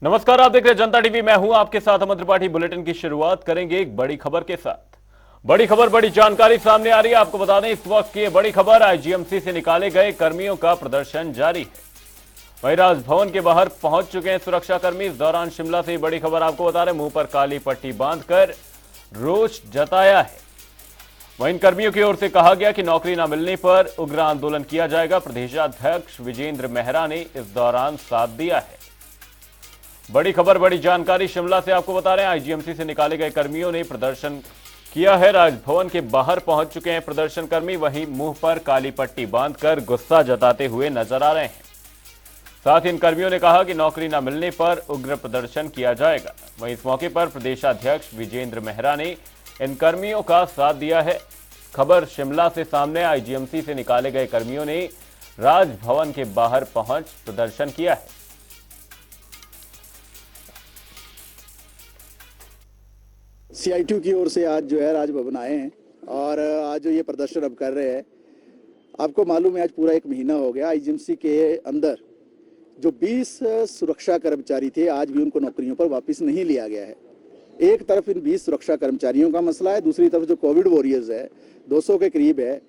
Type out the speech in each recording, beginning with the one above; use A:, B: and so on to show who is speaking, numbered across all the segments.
A: नमस्कार, आप देख रहे हैं जनता टीवी। मैं हूं आपके साथ अमर त्रिपाठी। बुलेटिन की शुरुआत करेंगे एक बड़ी खबर के साथ। बड़ी खबर, बड़ी जानकारी सामने आ रही है। आपको बता दें, इस वक्त की बड़ी खबर, आईजीएमसी से निकाले गए कर्मियों का प्रदर्शन जारी है। वहीं राजभवन के बाहर पहुंच चुके हैं सुरक्षाकर्मी। इस दौरान शिमला से बड़ी खबर आपको बता रहे, मुंह पर काली पट्टी बांधकर रोष जताया है। वहीं इन कर्मियों की ओर से कहा गया कि नौकरी न मिलने पर उग्र आंदोलन किया जाएगा। प्रदेशाध्यक्ष विजेंद्र मेहरा ने इस दौरान साथ दिया है। बड़ी खबर, बड़ी जानकारी शिमला से आपको बता रहे हैं, आईजीएमसी से निकाले गए कर्मियों ने प्रदर्शन किया है। राजभवन के बाहर पहुंच चुके हैं प्रदर्शनकर्मी। वहीं मुंह पर काली पट्टी बांधकर गुस्सा जताते हुए नजर आ रहे हैं। साथ ही इन कर्मियों ने कहा कि नौकरी न मिलने पर उग्र प्रदर्शन किया जाएगा। वहीं इस मौके पर प्रदेशाध्यक्ष विजेंद्र मेहरा ने इन कर्मियों का साथ दिया है। खबर शिमला से सामने, आईजीएमसी से निकाले गए कर्मियों ने राजभवन के बाहर पहुंच प्रदर्शन किया है।
B: सीआईटी की ओर से आज जो है राजभवन आए हैं और आज जो ये प्रदर्शन अब कर रहे हैं, आपको मालूम है आज पूरा एक महीना हो गया। आईजीएमसी के अंदर जो 20 सुरक्षा कर्मचारी थे, आज भी उनको नौकरियों पर वापस नहीं लिया गया है। एक तरफ इन 20 सुरक्षा कर्मचारियों का मसला है, दूसरी तरफ जो कोविड वॉरियर्स है 200 के करीब है,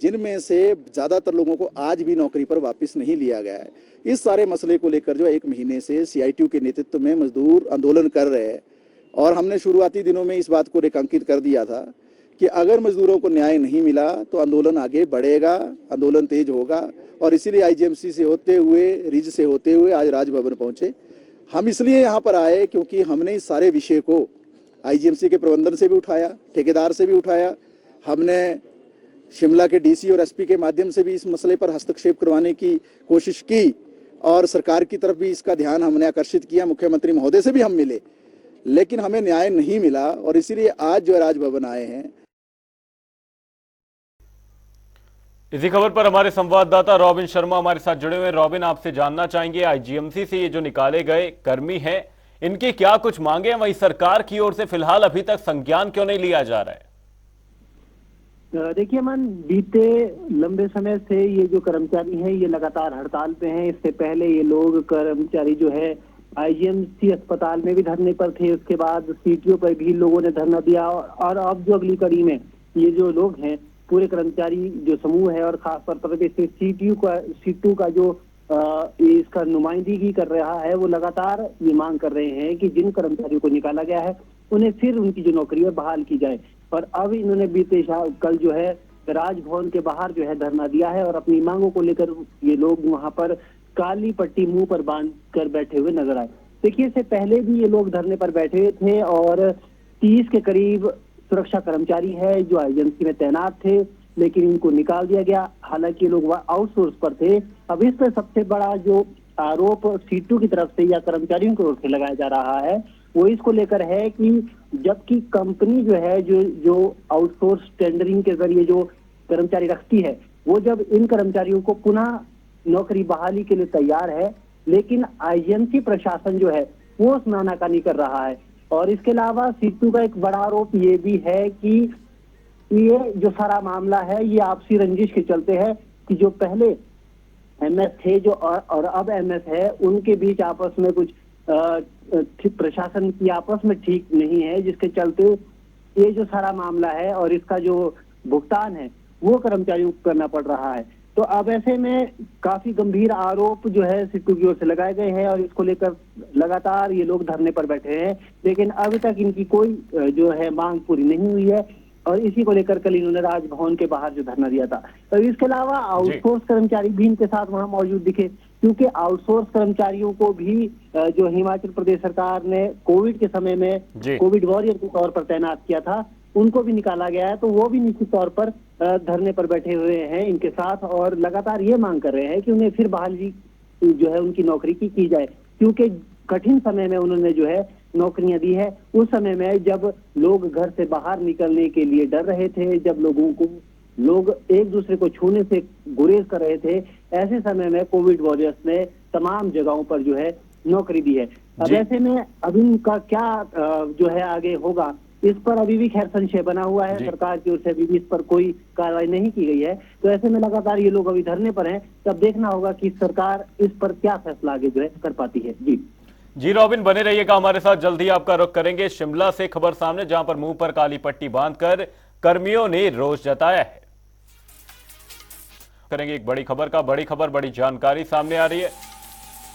B: जिनमें से ज़्यादातर लोगों को आज भी नौकरी पर वापस नहीं लिया गया है। इस सारे मसले को लेकर जो एक महीने से सीआईटी के नेतृत्व में मजदूर आंदोलन कर रहे हैं और हमने शुरुआती दिनों में इस बात को रेखांकित कर दिया था कि अगर मजदूरों को न्याय नहीं मिला तो आंदोलन आगे बढ़ेगा, आंदोलन तेज होगा। और इसीलिए आईजीएमसी से होते हुए, रिज से होते हुए आज राजभवन पहुंचे। हम इसलिए यहाँ पर आए क्योंकि हमने इस सारे विषय को आईजीएमसी के प्रबंधन से भी उठाया, ठेकेदार से भी उठाया। हमने शिमला के डीसी और एसपी के माध्यम से भी इस मसले पर हस्तक्षेप करवाने की कोशिश की और सरकार की तरफ भी इसका ध्यान हमने आकर्षित किया। मुख्यमंत्री महोदय से भी हम मिले, लेकिन हमें न्याय नहीं मिला और इसीलिए आज जो राजभवन आए हैं।
A: इसी खबर पर हमारे संवाददाता रॉबिन शर्मा हमारे साथ जुड़े हुए हैं। रॉबिन, आपसे जानना चाहेंगे, आईजीएमसी से ये जो निकाले गए कर्मी हैं, इनकी क्या कुछ मांगे हैं? वहीं सरकार की ओर से फिलहाल अभी तक संज्ञान क्यों नहीं लिया जा रहा है?
C: देखिए मन, बीते लंबे समय से ये जो कर्मचारी हैं ये लगातार हड़ताल पे हैं। इससे पहले ये लोग कर्मचारी जो है आईजीएमसी अस्पताल में भी धरने पर थे, उसके बाद सीटीओ पर भी लोगों ने धरना दिया और अब जो अगली कड़ी में ये जो लोग हैं, पूरे कर्मचारी जो समूह है और खासतौर पर सीटू का जो इसका नुमाइंदगी कर रहा है, वो लगातार ये मांग कर रहे हैं कि जिन कर्मचारियों को निकाला गया है उन्हें फिर उनकी जो नौकरी है बहाल की जाए। और अब इन्होंने बीते कल जो है राजभवन के बाहर जो है धरना दिया है और अपनी मांगों को लेकर ये लोग वहां पर काली पट्टी मुंह पर बांध कर बैठे हुए नजर आए। देखिए, इससे पहले भी ये लोग धरने पर बैठे थे और 30 के करीब सुरक्षा कर्मचारी है जो आईजीएमसी में तैनात थे, लेकिन इनको निकाल दिया गया। हालांकि ये लोग आउटसोर्स पर थे। अब इस पर सबसे बड़ा जो आरोप सीटू की तरफ से या कर्मचारियों की ओर से लगाया जा रहा है, वो इसको लेकर है कि जबकि कंपनी जो है जो आउटसोर्स टेंडरिंग के जरिए जो कर्मचारी रखती है, वो जब इन कर्मचारियों को पुनः नौकरी बहाली के लिए तैयार है, लेकिन आईजीएमसी प्रशासन जो है वो उसमें आनाकानी कर रहा है। और इसके अलावा सीटू का एक बड़ा आरोप ये भी है कि ये जो सारा मामला है ये आपसी रंजिश के चलते है कि जो पहले एमएस थे जो और अब एमएस है, उनके बीच आपस में कुछ प्रशासन की आपस में ठीक नहीं है, जिसके चलते ये जो सारा मामला है और इसका जो भुगतान है वो कर्मचारियों को करना पड़ रहा है। तो अब ऐसे में काफी गंभीर आरोप जो है सीटू की ओर से लगाए गए हैं और इसको लेकर लगातार ये लोग धरने पर बैठे हैं, लेकिन अभी तक इनकी कोई जो है मांग पूरी नहीं हुई है। और इसी को लेकर कल इन्होंने राजभवन के बाहर जो धरना दिया था। तो इसके अलावा आउटसोर्स कर्मचारी भी इनके साथ वहां मौजूद दिखे, क्योंकि आउटसोर्स कर्मचारियों को भी जो हिमाचल प्रदेश सरकार ने कोविड के समय में कोविड वॉरियर के तौर पर तैनात किया था, उनको भी निकाला गया है। तो वो भी निश्चित तौर पर धरने पर बैठे हुए हैं इनके साथ और लगातार ये मांग कर रहे हैं कि उन्हें फिर बहाली जो है उनकी नौकरी की जाए, क्योंकि कठिन समय में उन्होंने जो है नौकरियां दी है। उस समय में जब लोग घर से बाहर निकलने के लिए डर रहे थे, जब लोग एक दूसरे को छूने से गुरेज कर रहे थे, ऐसे समय में कोविड वॉरियर्स ने तमाम जगहों पर जो है नौकरी दी है। अब ऐसे में अब इनका क्या जो है आगे होगा, इस पर अभी भी खैर संशय बना हुआ है। सरकार की ओर से अभी भी इस पर कोई कार्रवाई नहीं की गई है। तो ऐसे में लगातार ये लोग अभी धरने पर हैं। तब देखना होगा कि सरकार इस पर क्या फैसला आगे जो है कर पाती है। जी
A: जी रॉबिन, बने रहिएगा हमारे साथ। जल्दी आपका रुख करेंगे शिमला से खबर सामने, जहां पर मुंह पर काली पट्टी बांधकर कर्मियों ने रोष जताया है। करेंगे एक बड़ी खबर का, बड़ी खबर, बड़ी जानकारी सामने आ रही है।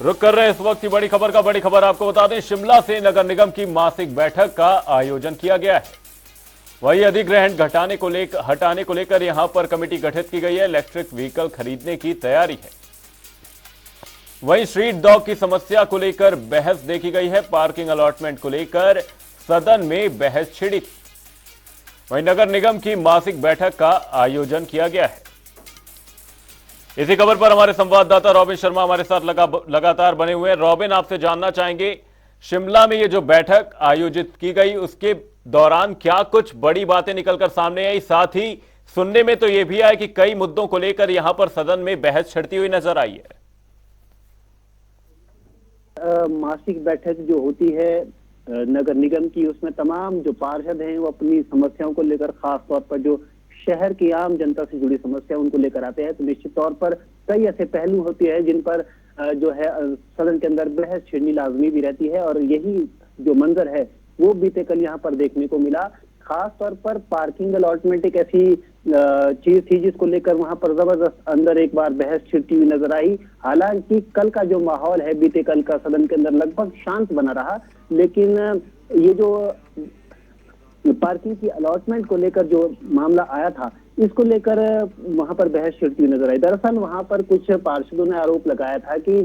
A: रुक कर रहे हैं इस वक्त की बड़ी खबर का। बड़ी खबर आपको बता दें, शिमला से नगर निगम की मासिक बैठक का आयोजन किया गया है। वही अधिग्रहण हटाने को लेकर यहां पर कमेटी गठित की गई है। इलेक्ट्रिक व्हीकल खरीदने की तैयारी है। वहीं स्ट्रीट डॉग की समस्या को लेकर बहस देखी गई है। पार्किंग अलॉटमेंट को लेकर सदन में बहस छिड़ी थी। वहीं नगर निगम की मासिक बैठक का आयोजन किया गया है। इसी खबर पर हमारे संवाददाता रॉबिन शर्मा हमारे साथ लगातार बने हुए हैं। रॉबिन, आपसे जानना चाहेंगे, शिमला में ये जो बैठक आयोजित की गई उसके दौरान क्या कुछ बड़ी बातें निकलकर सामने आई? साथ ही सुनने में तो यह भी आया कि कई मुद्दों को लेकर यहां पर सदन में बहस छिड़ती हुई नजर आई है।
C: मासिक बैठक जो होती है नगर निगम की, उसमें तमाम जो पार्षद हैं वो अपनी समस्याओं को लेकर, खास तौर पर जो शहर की आम जनता से जुड़ी समस्या उनको लेकर आते हैं। तो निश्चित तौर पर कई ऐसे पहलू होते हैं जिन पर जो है सदन के अंदर बहस छिड़नी लाजमी भी रहती है, और यही जो मंजर है वो बीते कल यहाँ पर देखने को मिला। खास तौर पर पार्किंग अलॉटमेंट एक ऐसी चीज थी जिसको लेकर वहां पर जबरदस्त अंदर एक बार बहस छिड़ती हुई नजर आई। हालांकि कल का जो माहौल है, बीते कल का सदन के अंदर लगभग शांत बना रहा, लेकिन ये जो पार्किंग की अलॉटमेंट को लेकर जो मामला आया था, इसको लेकर वहां पर बहस छिड़ती हुई नजर आई। दरअसल वहां पर कुछ पार्षदों ने आरोप लगाया था कि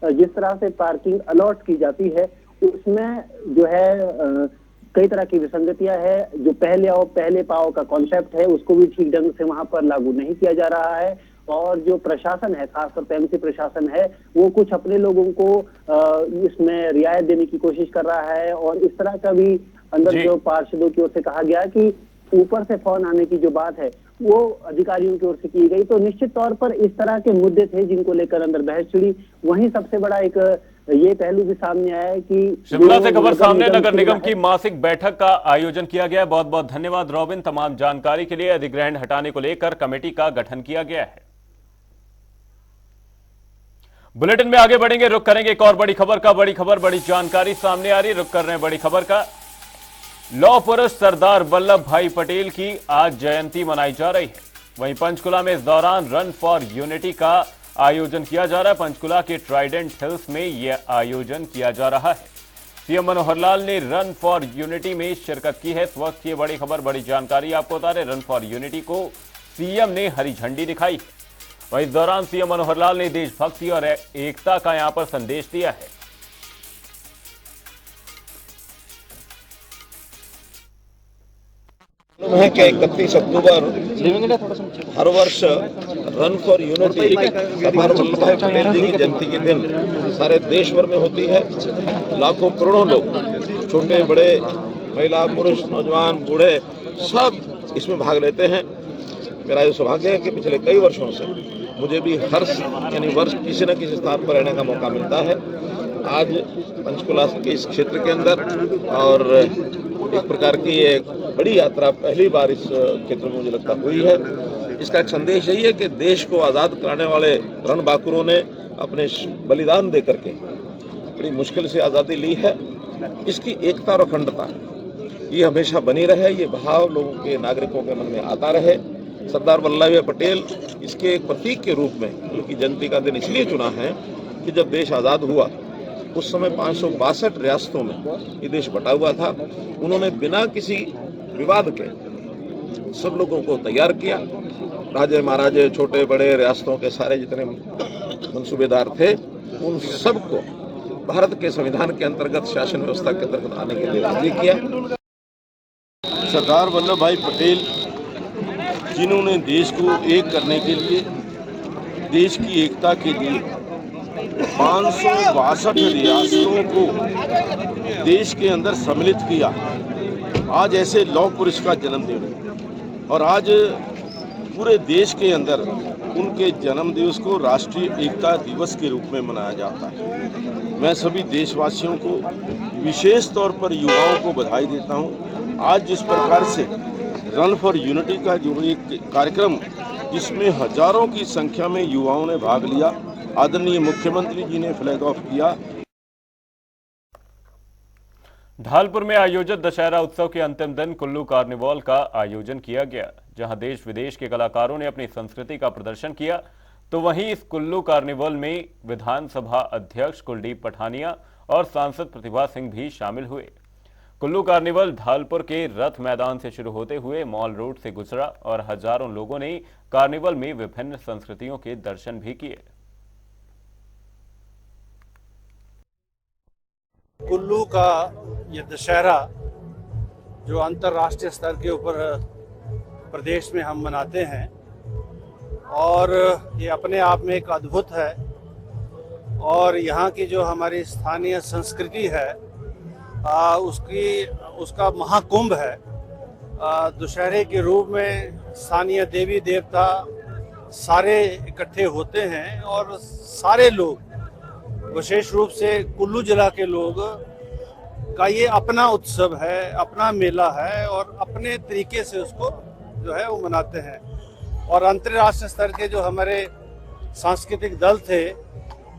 C: जिस तरह से पार्किंग अलॉट की जाती है उसमें जो है कई तरह की विसंगतियां है। जो पहले आओ पहले पाओ का कॉन्सेप्ट है उसको भी ठीक ढंग से वहां पर लागू नहीं किया जा रहा है, और जो प्रशासन है, खासतौर पर एमसी प्रशासन है, वो कुछ अपने लोगों को इसमें रियायत देने की कोशिश कर रहा है। और इस तरह का भी अंदर जो पार्षदों की ओर से कहा गया कि ऊपर से फोन आने की जो बात है वो अधिकारियों की ओर से की गई। तो निश्चित तौर पर इस तरह के मुद्दे थे जिनको लेकर अंदर बहस छिड़ी। वहीं सबसे बड़ा एक ये पहलू भी सामने आया है कि
A: शिमला से खबर सामने, नगर निगम की मासिक बैठक का आयोजन किया गया है। बहुत बहुत धन्यवाद रॉबिन तमाम जानकारी के लिए। अधिग्रहण हटाने को लेकर कमेटी का गठन किया गया है। बुलेटिन में आगे बढ़ेंगे, रुक करेंगे एक और बड़ी खबर का। बड़ी खबर, बड़ी जानकारी सामने आ रही, रुक कर रहे हैं बड़ी खबर का। लौह पुरुष सरदार वल्लभ भाई पटेल की आज जयंती मनाई जा रही है। वहीं पंचकुला में इस दौरान रन फॉर यूनिटी का आयोजन किया जा रहा है। पंचकुला के ट्राइडेंट हिल्स में यह आयोजन किया जा रहा है। सीएम मनोहर लाल ने रन फॉर यूनिटी में शिरकत की है। इस वक्त ये बड़ी खबर, बड़ी जानकारी आपको बता रहे, रन फॉर यूनिटी को सीएम ने हरी झंडी दिखाई है। वहीं इस दौरान सीएम मनोहर लाल ने देशभक्ति और एकता का यहां पर संदेश दिया है।
D: है कि 31 अक्टूबर हर वर्ष run for unity Sardar Vallabh भाई पटेल जी की जयंती के दिन सारे देश भर में होती है। लाखों करोड़ों लोग, छोटे बड़े, महिला पुरुष, नौजवान बूढ़े, सब इसमें भाग लेते हैं। मेरा ये सौभाग्य है कि पिछले कई वर्षों से मुझे भी हर वर्ष किसी न किसी स्थान पर रहने का मौका मिलता है। आज पंचकुला के इस क्षेत्र के अंदर, और एक प्रकार की एक बड़ी यात्रा पहली बार इस क्षेत्र में मुझे लगता हुई है। इसका एक संदेश यही है कि देश को आज़ाद कराने वाले रणबांकुरों ने अपने बलिदान दे करके बड़ी मुश्किल से आज़ादी ली है। इसकी एकता और अखंडता ये हमेशा बनी रहे, ये भाव लोगों के, नागरिकों के मन में आता रहे। सरदार वल्लभ भाई पटेल इसके एक प्रतीक के रूप में उनकी जयंती का दिन इसलिए चुना है कि जब देश आज़ाद हुआ उस समय 562 रियासतों में ये देश बटा हुआ था। उन्होंने बिना किसी विवाद के सब लोगों को तैयार किया। राजे महाराजे, छोटे बड़े, रियासतों के सारे जितने मंसूबेदार थे, उन सबको भारत के संविधान के अंतर्गत, शासन व्यवस्था के अंतर्गत आने के लिए राजी किया।
E: सरदार वल्लभ भाई पटेल जिन्होंने देश को एक करने के लिए, देश की एकता के लिए 562 रियासतों को देश के अंदर सम्मिलित किया। आज ऐसे लौह पुरुष का जन्मदिन है, और आज पूरे देश के अंदर उनके जन्म दिवस को राष्ट्रीय एकता दिवस के रूप में मनाया जाता है। मैं सभी देशवासियों को, विशेष तौर पर युवाओं को बधाई देता हूं। आज जिस प्रकार से रन फॉर यूनिटी का जो एक कार्यक्रम, जिसमें हजारों की संख्या में युवाओं ने भाग लिया, आदरणीय मुख्यमंत्री जी ने फ्लैग ऑफ किया,
A: धालपुर में आयोजित दशहरा उत्सव के अंतिम दिन कुल्लू कार्निवाल का आयोजन किया गया, जहां देश विदेश के कलाकारों ने अपनी संस्कृति का प्रदर्शन किया। तो वहीं इस कुल्लू कार्निवाल में विधानसभा अध्यक्ष कुलदीप पठानिया और सांसद प्रतिभा सिंह भी शामिल हुए। कुल्लू कार्निवाल धालपुर के रथ मैदान से शुरू होते हुए मॉल रोड से गुजरा और हजारों लोगों ने कार्निवाल में विभिन्न संस्कृतियों के दर्शन भी किए।
F: कुल्लू का ये दशहरा जो अंतर्राष्ट्रीय स्तर के ऊपर प्रदेश में हम मनाते हैं और ये अपने आप में एक अद्भुत है। और यहाँ की जो हमारी स्थानीय संस्कृति है उसका महाकुंभ है। दशहरे के रूप में स्थानीय देवी देवता सारे इकट्ठे होते हैं और सारे लोग, विशेष रूप से कुल्लू जिला के लोग का ये अपना उत्सव है, अपना मेला है और अपने तरीके से उसको जो है वो मनाते हैं। और अंतर्राष्ट्रीय स्तर के जो हमारे सांस्कृतिक दल थे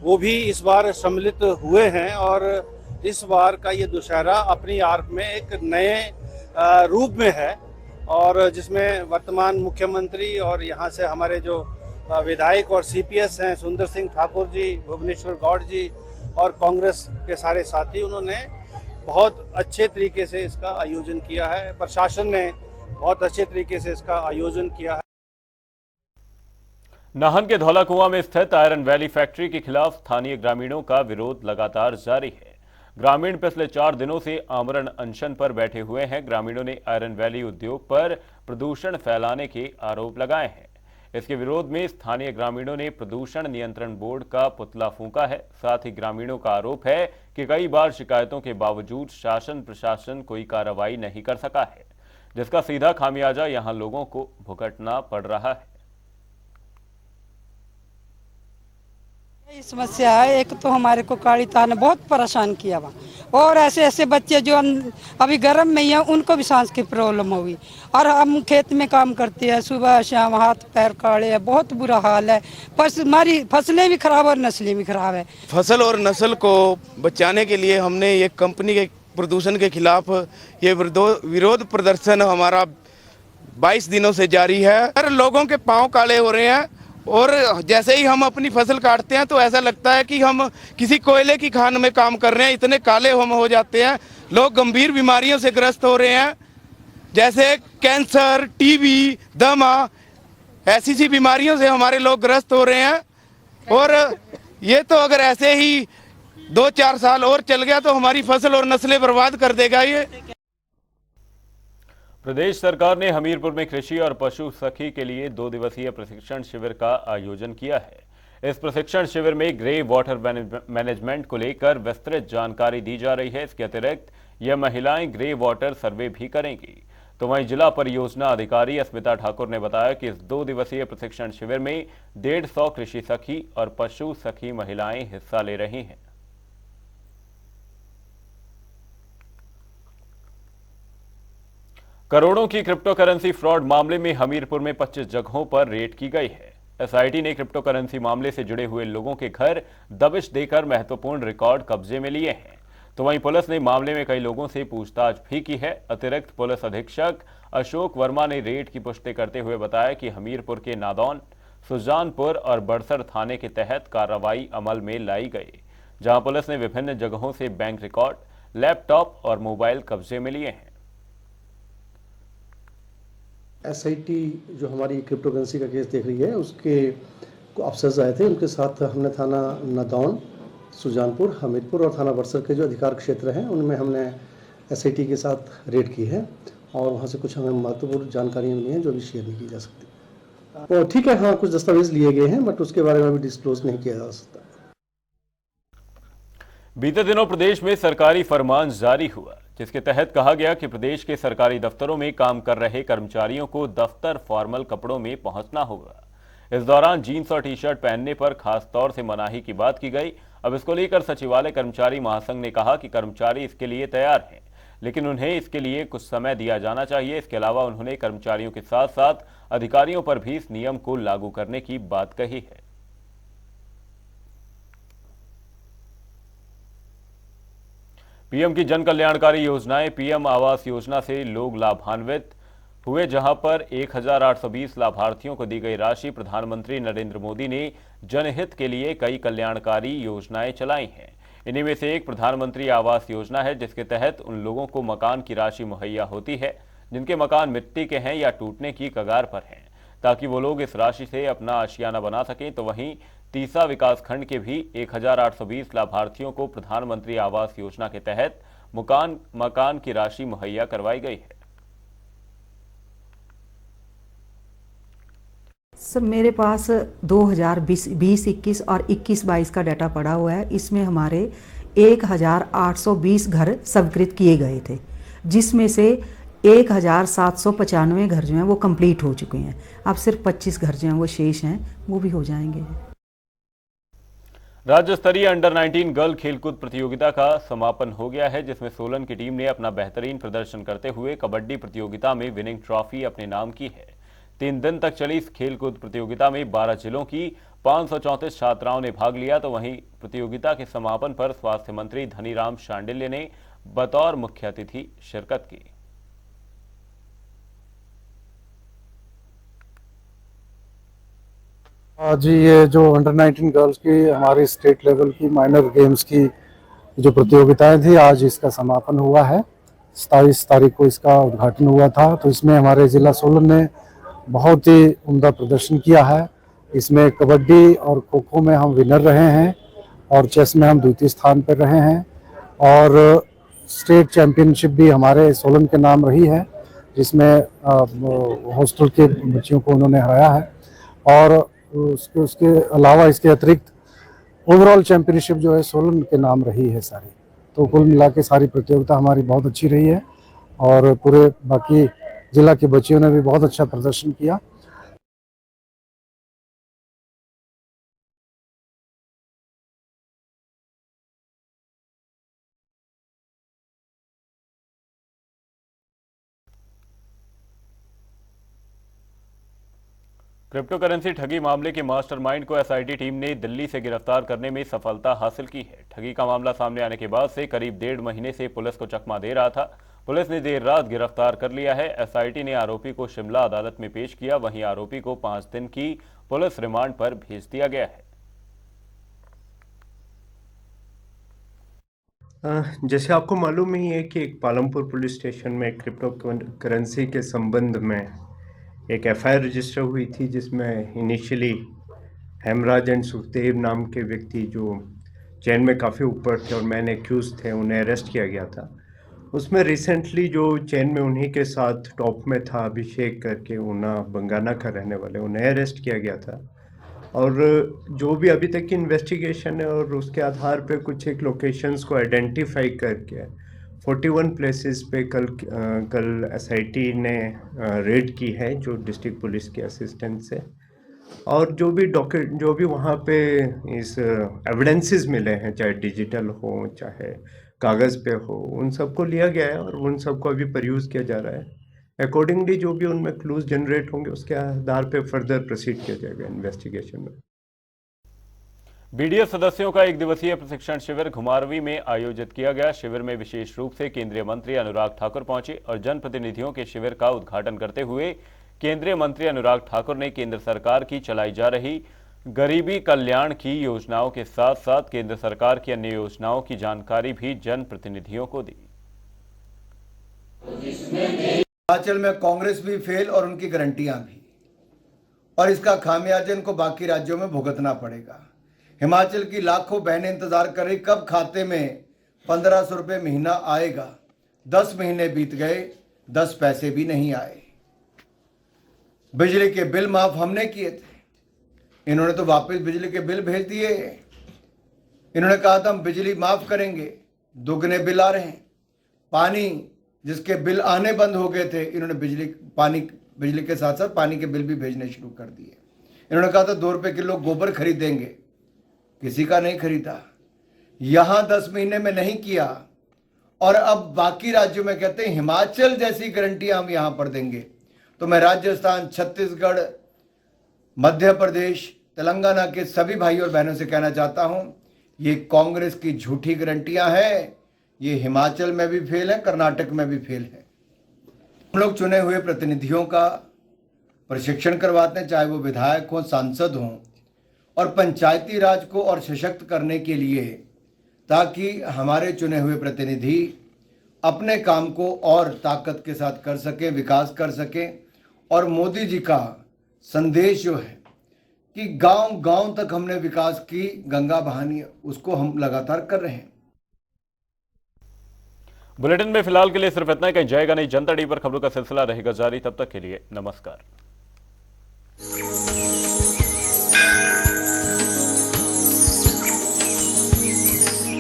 F: वो भी इस बार सम्मिलित हुए हैं और इस बार का ये दशहरा अपनी आप में एक नए रूप में है और जिसमें वर्तमान मुख्यमंत्री और यहाँ से हमारे जो विधायक और सीपीएस हैं सुंदर सिंह ठाकुर जी, भुवनेश्वर गौड़ जी और कांग्रेस के सारे साथी, उन्होंने बहुत अच्छे तरीके से इसका आयोजन किया है। प्रशासन ने बहुत अच्छे तरीके से इसका आयोजन किया है।
A: नाहन के धौला कुआं में स्थित आयरन वैली फैक्ट्री के खिलाफ स्थानीय ग्रामीणों का विरोध लगातार जारी है। ग्रामीण पिछले 4 दिनों से आमरण अनशन पर बैठे हुए हैं। ग्रामीणों ने आयरन वैली उद्योग पर प्रदूषण फैलाने के आरोप लगाए हैं। इसके विरोध में स्थानीय ग्रामीणों ने प्रदूषण नियंत्रण बोर्ड का पुतला फूंका है। साथ ही ग्रामीणों का आरोप है कि कई बार शिकायतों के बावजूद शासन प्रशासन कोई कार्रवाई नहीं कर सका है, जिसका सीधा खामियाजा यहां लोगों को भुगतना पड़ रहा है।
G: समस्या है, एक तो हमारे को काली तार ने बहुत परेशान किया वहाँ और ऐसे ऐसे बच्चे जो अभी गर्म में ही हैं उनको भी सांस की प्रॉब्लम होगी। और हम खेत में काम करते हैं, सुबह शाम हाथ पैर काले है, बहुत बुरा हाल है। बस हमारी फसलें भी खराब और नस्लें भी खराब है।
H: फसल और नस्ल को बचाने के लिए हमने ये कंपनी के प्रदूषण के खिलाफ ये विरोध प्रदर्शन हमारा 22 दिनों से जारी है। हर लोगों के पाँव काले हो रहे हैं और जैसे ही हम अपनी फसल काटते हैं तो ऐसा लगता है कि हम किसी कोयले की खान में काम कर रहे हैं। इतने काले हम हो जाते हैं। लोग गंभीर बीमारियों से ग्रस्त हो रहे हैं, जैसे कैंसर, टीबी, दमा, ऐसी बीमारियों से हमारे लोग ग्रस्त हो रहे हैं। और ये तो अगर ऐसे ही 2-4 साल और चल गया तो हमारी फसल और नस्लें बर्बाद कर देगा ये।
A: प्रदेश सरकार ने हमीरपुर में कृषि और पशु सखी के लिए 2 दिवसीय प्रशिक्षण शिविर का आयोजन किया है। इस प्रशिक्षण शिविर में ग्रे वाटर मैनेजमेंट को लेकर विस्तृत जानकारी दी जा रही है। इसके अतिरिक्त यह महिलाएं ग्रे वाटर सर्वे भी करेंगी। तो वहीं जिला परियोजना अधिकारी अस्मिता ठाकुर ने बताया कि इस 2 दिवसीय प्रशिक्षण शिविर में 150 कृषि सखी और पशु सखी महिलाएं हिस्सा ले रही हैं। करोड़ों की क्रिप्टो करेंसी फ्रॉड मामले में हमीरपुर में 25 जगहों पर रेड की गई है। एसआईटी ने क्रिप्टो करेंसी मामले से जुड़े हुए लोगों के घर दबिश देकर महत्वपूर्ण रिकॉर्ड कब्जे में लिए हैं। तो वहीं पुलिस ने मामले में कई लोगों से पूछताछ भी की है। अतिरिक्त पुलिस अधीक्षक अशोक वर्मा ने रेड की पुष्टि करते हुए बताया कि हमीरपुर के नादौन, सुजानपुर और बड़सर थाने के तहत कार्रवाई अमल में लाई गई, जहां पुलिस ने विभिन्न जगहों से बैंक रिकॉर्ड, लैपटॉप और मोबाइल कब्जे में लिए हैं।
I: एसआईटी जो हमारी क्रिप्टो करेंसी का केस देख रही है उसके अफसर्स आए थे। उनके साथ हमने थाना नादौन, सुजानपुर, हमीरपुर और थाना बड़सर के जो अधिकार क्षेत्र हैं उनमें हमने एसआईटी के साथ रेड की है और वहाँ से कुछ हमें महत्वपूर्ण जानकारियाँ मिली हैं जो भी शेयर नहीं की जा सकती। तो ठीक है, हाँ, कुछ दस्तावेज लिए गए हैं बट उसके बारे में भी डिस्क्लोज नहीं किया जा सकता।
A: बीते दिनों प्रदेश में सरकारी फरमान जारी हुआ, जिसके तहत कहा गया कि प्रदेश के सरकारी दफ्तरों में काम कर रहे कर्मचारियों को दफ्तर फॉर्मल कपड़ों में पहुंचना होगा। इस दौरान जीन्स और टी शर्ट पहनने पर खास तौर से मनाही की बात की गई। अब इसको लेकर सचिवालय कर्मचारी महासंघ ने कहा कि कर्मचारी इसके लिए तैयार हैं, लेकिन उन्हें इसके लिए कुछ समय दिया जाना चाहिए। इसके अलावा उन्होंने कर्मचारियों के साथ साथ अधिकारियों पर भी इस नियम को लागू करने की बात कही है। पीएम की जन कल्याणकारी योजनाएं। पीएम आवास योजना से लोग लाभान्वित हुए, जहां पर 1820 लाभार्थियों को दी गई राशि। प्रधानमंत्री नरेंद्र मोदी ने जनहित के लिए कई कल्याणकारी योजनाएं चलाई हैं। इन्हीं में से एक प्रधानमंत्री आवास योजना है, जिसके तहत उन लोगों को मकान की राशि मुहैया होती है जिनके मकान मिट्टी के हैं या टूटने की कगार पर हैं, ताकि वो लोग इस राशि से अपना आशियाना बना सकें। तो वहीं तीसा विकासखंड के भी 1820 लाभार्थियों को प्रधानमंत्री आवास योजना के तहत मकान की राशि मुहैया करवाई गई है।
J: सर, मेरे पास 2020-21 और 21-22 का डाटा पड़ा हुआ है। इसमें हमारे 1820 घर स्वीकृत किए गए थे, जिसमें से 1795 घर जो हैं वो कंप्लीट हो चुके हैं। अब सिर्फ 25 घर जो हैं वो शेष हैं, वो भी हो जाएंगे।
A: राज्य स्तरीय अंडर 19 गर्ल खेलकूद प्रतियोगिता का समापन हो गया है, जिसमें सोलन की टीम ने अपना बेहतरीन प्रदर्शन करते हुए कबड्डी प्रतियोगिता में विनिंग ट्रॉफी अपने नाम की है। 3 दिन तक चली इस खेलकूद प्रतियोगिता में 12 जिलों की 534 छात्राओं ने भाग लिया। तो वहीं प्रतियोगिता के समापन पर स्वास्थ्य मंत्री धनीराम शांडिल्य ने बतौर मुख्य अतिथि शिरकत की।
K: जी, ये जो अंडर 19 गर्ल्स की हमारी स्टेट लेवल की माइनर गेम्स की जो प्रतियोगिताएं थी, आज इसका समापन हुआ है। 27 तारीख को इसका उद्घाटन हुआ था। तो इसमें हमारे जिला सोलन ने बहुत ही उम्दा प्रदर्शन किया है। इसमें कबड्डी और खो खो में हम विनर रहे हैं और चेस में हम द्वितीय स्थान पर रहे हैं। और स्टेट चैंपियनशिप भी हमारे सोलन के नाम रही है, जिसमें हॉस्टल के बच्चियों को उन्होंने हराया है। और उसके अलावा इसके अतिरिक्त ओवरऑल चैंपियनशिप जो है सोलन के नाम रही है सारी। तो कुल मिला के सारी प्रतियोगिता हमारी बहुत अच्छी रही है और पूरे बाकी जिला के बच्चियों ने भी बहुत अच्छा प्रदर्शन किया।
A: क्रिप्टो करेंसी ठगी मामले के मास्टरमाइंड को एसआईटी टीम ने दिल्ली से गिरफ्तार करने में सफलता हासिल की है। ठगी का मामला सामने आने के बाद से करीब 1.5 महीने से पुलिस को चकमा दे रहा था। पुलिस ने देर रात गिरफ्तार कर लिया है। एसआईटी ने आरोपी को शिमला अदालत में पेश किया। वहीं आरोपी को 5 दिन की पुलिस रिमांड पर भेज दिया गया है।
L: जैसे आपको मालूम ही है कि एक पालमपुर पुलिस स्टेशन में क्रिप्टो करेंसी के संबंध में एक एफआईआर रजिस्टर हुई थी, जिसमें इनिशियली हेमराज एंड सुखदेव नाम के व्यक्ति जो चेन में काफ़ी ऊपर थे और मैन एक्यूज थे, उन्हें अरेस्ट किया गया था। उसमें रिसेंटली जो चेन में उन्हीं के साथ टॉप में था, अभिषेक करके, ऊना बंगाना का रहने वाले, उन्हें अरेस्ट किया गया था। और जो भी अभी तक की इन्वेस्टिगेशन है और उसके आधार पे कुछ एक लोकेशंस को आइडेंटिफाई करके 41 प्लेसेस पे कल एसआईटी ने रेड की है, जो डिस्ट्रिक्ट पुलिस के असिस्टेंट से। और जो भी वहाँ पे इस एविडेंसेस मिले हैं, चाहे डिजिटल हो चाहे कागज़ पे हो, उन सबको लिया गया है और उन सबको अभी परयूज़ किया जा रहा है। अकॉर्डिंगली जो भी उनमें क्लूज जनरेट होंगे, उसके आधार पे फर्दर प्रोसीड किया जाएगा इन्वेस्टिगेशन में।
A: बीडीएस सदस्यों का 1 दिवसीय प्रशिक्षण शिविर घुमारवी में आयोजित किया गया। शिविर में विशेष रूप से केंद्रीय मंत्री अनुराग ठाकुर पहुंचे और जनप्रतिनिधियों के शिविर का उद्घाटन करते हुए केंद्रीय मंत्री अनुराग ठाकुर ने केंद्र सरकार की चलाई जा रही गरीबी कल्याण की योजनाओं के साथ साथ केंद्र सरकार की अन्य योजनाओं की जानकारी भी जनप्रतिनिधियों को दी।
M: हिमाचल में कांग्रेस भी फेल और उनकी गारंटियां भी, और इसका खामियाजा इनको बाकी राज्यों में भुगतना पड़ेगा। हिमाचल की लाखों बहनें इंतजार कर रही कब खाते में 1500 रुपये महीना आएगा। 10 महीने बीत गए, 10 पैसे भी नहीं आए। बिजली के बिल माफ हमने किए थे, इन्होंने तो वापस बिजली के बिल भेज दिए। इन्होंने कहा था हम बिजली माफ करेंगे, दुगने बिल आ रहे हैं। पानी जिसके बिल आने बंद हो गए थे, इन्होंने बिजली के साथ साथ पानी के बिल भी भेजने शुरू कर दिए। इन्होंने कहा था 2 रुपये किलो गोबर खरीदेंगे, किसी का नहीं खरीदा। यहां 10 महीने में नहीं किया और अब बाकी राज्यों में कहते हैं हिमाचल जैसी गारंटियां हम यहां पर देंगे। तो मैं राजस्थान, छत्तीसगढ़, मध्य प्रदेश, तेलंगाना के सभी भाई और बहनों से कहना चाहता हूं, ये कांग्रेस की झूठी गारंटियां हैं। ये हिमाचल में भी फेल है, कर्नाटक में भी फेल है। हम लोग चुने हुए प्रतिनिधियों का प्रशिक्षण करवाते हैं, चाहे वो विधायक हो, सांसद हों, और पंचायती राज को और सशक्त करने के लिए, ताकि हमारे चुने हुए प्रतिनिधि अपने काम को और ताकत के साथ कर सकें, विकास कर सकें। और मोदी जी का संदेश जो है कि गांव गांव तक हमने विकास की गंगा बहानी, उसको हम लगातार कर रहे हैं।
A: बुलेटिन में फिलहाल के लिए सिर्फ इतना ही। कहीं जाएगा नहीं। जनता टीवी पर खबरों का सिलसिला रहेगा जारी। तब तक के लिए नमस्कार।